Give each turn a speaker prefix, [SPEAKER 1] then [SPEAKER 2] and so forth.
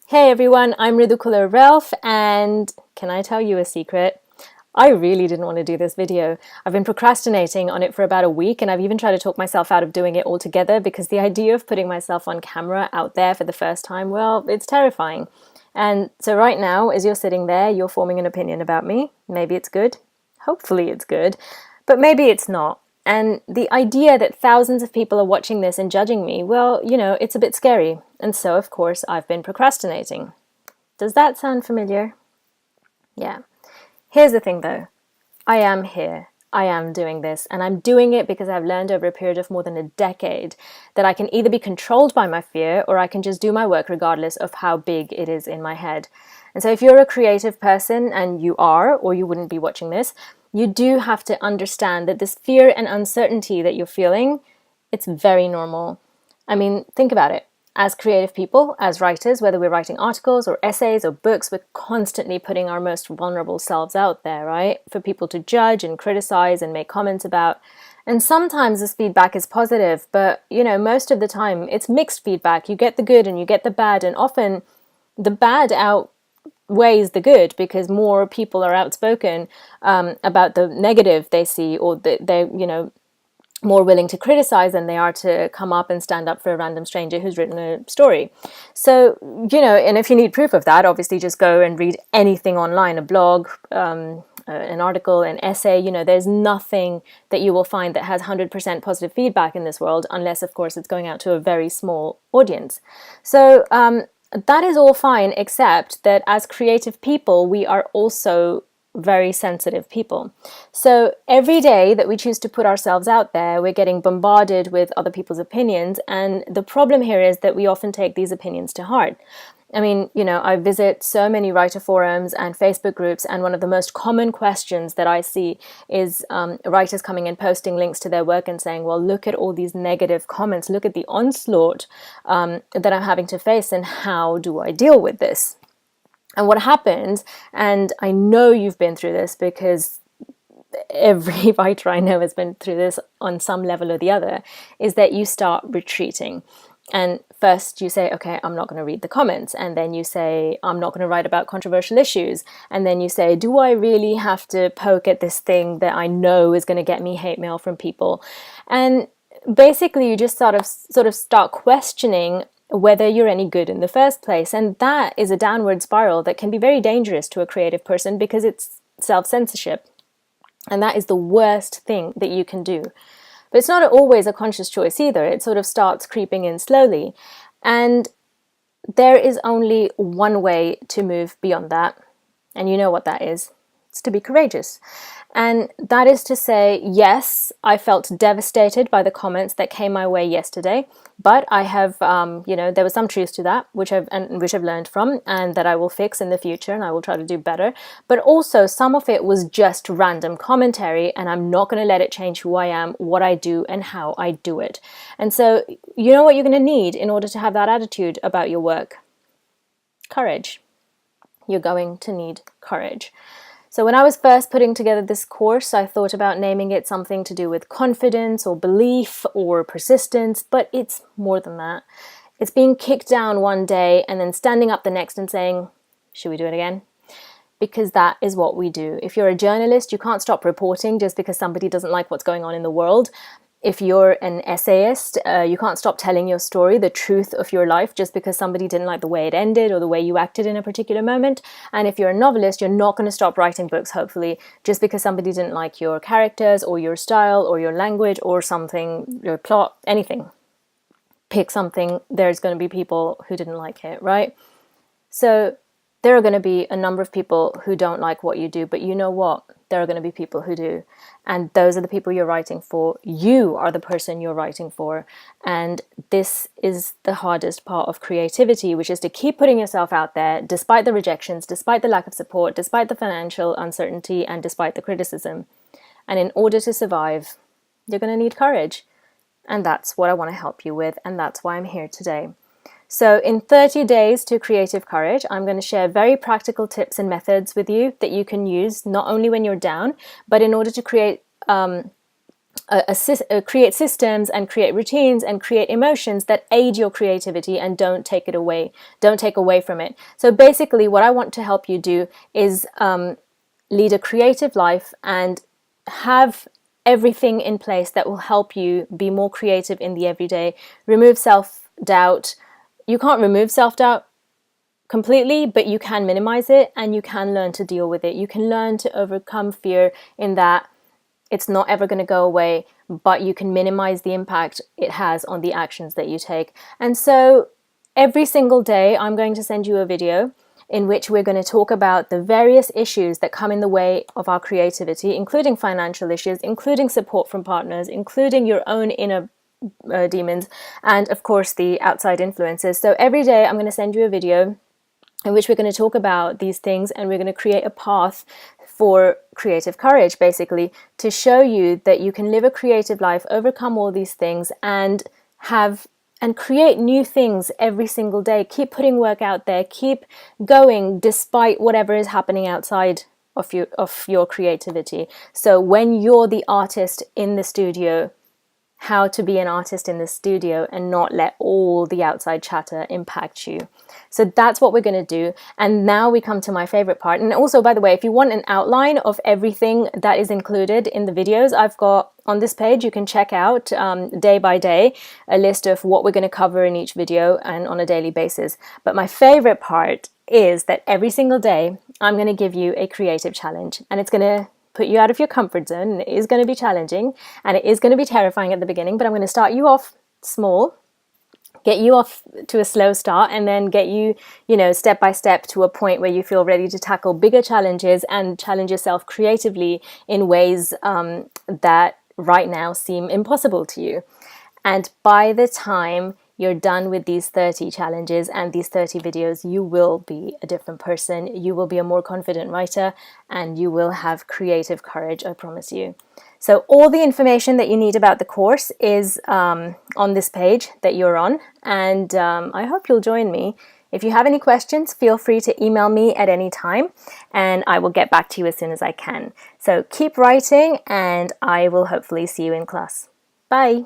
[SPEAKER 1] Hey everyone, I'm Ridukula Ralph, and can I tell you a secret? I really didn't want to do this video. I've been procrastinating on it for about a week, and I've even tried to talk myself out of doing it altogether because the idea of putting myself on camera out there for the first time, well, it's terrifying. And so right now, as you're sitting there, you're forming an opinion about me. Maybe it's good. Hopefully it's good. But maybe it's not. And the idea that thousands of people are watching this and judging me, well, it's a bit scary. And so, of course, I've been procrastinating. Does that sound familiar? Yeah. Here's the thing though. I am here. I am doing this, and I'm doing it because I've learned over a period of more than a decade that I can either be controlled by my fear or I can just do my work regardless of how big it is in my head. And so if you're a creative person, and you are, or you wouldn't be watching this, you do have to understand that this fear and uncertainty that you're feeling, it's very normal. I mean, think about it. As creative people, as writers, whether we're writing articles or essays or books, we're constantly putting our most vulnerable selves out there, right? For people to judge and criticize and make comments about. And sometimes this feedback is positive, but most of the time it's mixed feedback. You get the good and you get the bad, and often the bad outweighs the good because more people are outspoken about the negative they see, or they more willing to criticize than they are to come up and stand up for a random stranger who's written a story. So, and if you need proof of that, obviously just go and read anything online, a blog, an article, an essay. There's nothing that you will find that has 100% positive feedback in this world, unless, of course, it's going out to a very small audience. So that is all fine, except that as creative people, we are also very sensitive people. So every day that we choose to put ourselves out there, we're getting bombarded with other people's opinions. And the problem here is that we often take these opinions to heart. I mean, I visit so many writer forums and Facebook groups, and one of the most common questions that I see is writers coming and posting links to their work and saying, well, look at all these negative comments, look at the onslaught that I'm having to face, and how do I deal with this? And what happens, and I know you've been through this because every writer I know has been through this on some level or the other, is that you start retreating. And first you say, okay, I'm not going to read the comments. And then you say, I'm not going to write about controversial issues. And then you say, do I really have to poke at this thing that I know is going to get me hate mail from people? And basically you just sort of start questioning whether you're any good in the first place. And that is a downward spiral that can be very dangerous to a creative person because it's self-censorship. And that is the worst thing that you can do. But it's not always a conscious choice either. It sort of starts creeping in slowly. And there is only one way to move beyond that. And you know what that is. It's to be courageous. And that is to say, yes, I felt devastated by the comments that came my way yesterday, but I have, there was some truth to that, which I've learned from, and that I will fix in the future, and I will try to do better. But also, some of it was just random commentary, and I'm not going to let it change who I am, what I do, and how I do it. And so, you know what you're going to need in order to have that attitude about your work? Courage. You're going to need courage. So when I was first putting together this course, I thought about naming it something to do with confidence or belief or persistence, but it's more than that. It's being kicked down one day and then standing up the next and saying, should we do it again? Because that is what we do. If you're a journalist, you can't stop reporting just because somebody doesn't like what's going on in the world. If you're an essayist, you can't stop telling your story, the truth of your life, just because somebody didn't like the way it ended or the way you acted in a particular moment. And if you're a novelist, you're not going to stop writing books, hopefully, just because somebody didn't like your characters or your style or your language or something, your plot, anything. Pick something, there's going to be people who didn't like it, right? So there are going to be a number of people who don't like what you do, but you know what? There are going to be people who do. And those are the people you're writing for. You are the person you're writing for. And this is the hardest part of creativity, which is to keep putting yourself out there, despite the rejections, despite the lack of support, despite the financial uncertainty, and despite the criticism. And in order to survive, you're going to need courage. And that's what I want to help you with. And that's why I'm here today. So in 30 days to creative courage, I'm going to share very practical tips and methods with you that you can use not only when you're down, but in order to create create systems and create routines and create emotions that aid your creativity and don't take away from it. So basically what I want to help you do is lead a creative life and have everything in place that will help you be more creative in the everyday. Remove self-doubt. You can't remove self-doubt completely, but you can minimize it, and you can learn to deal with it. You can learn to overcome fear in that it's not ever going to go away, but you can minimize the impact it has on the actions that you take. And so every single day I'm going to send you a video in which we're going to talk about the various issues that come in the way of our creativity, including financial issues, including support from partners, including your own inner demons, and of course the outside influences. So every day I'm going to send you a video in which we're going to talk about these things, and we're going to create a path for creative courage, basically, to show you that you can live a creative life, overcome all these things, and create new things every single day. Keep putting work out there, keep going despite whatever is happening outside of your creativity. So when you're the artist in the studio, how to be an artist in the studio and not let all the outside chatter impact you. So that's what we're going to do. And now we come to my favorite part. And also, by the way, if you want an outline of everything that is included in the videos, I've got on this page, you can check out day by day a list of what we're going to cover in each video and on a daily basis. But my favorite part is that every single day I'm going to give you a creative challenge, and it's going to put you out of your comfort zone, and it is going to be challenging and it is going to be terrifying at the beginning, but I'm going to start you off small, get you off to a slow start, and then get you, step by step to a point where you feel ready to tackle bigger challenges and challenge yourself creatively in ways that right now seem impossible to you. And by the time you're done with these 30 challenges and these 30 videos, you will be a different person. You will be a more confident writer, and you will have creative courage, I promise you. So all the information that you need about the course is on this page that you're on, and I hope you'll join me. If you have any questions, feel free to email me at any time, and I will get back to you as soon as I can. So keep writing, and I will hopefully see you in class. Bye!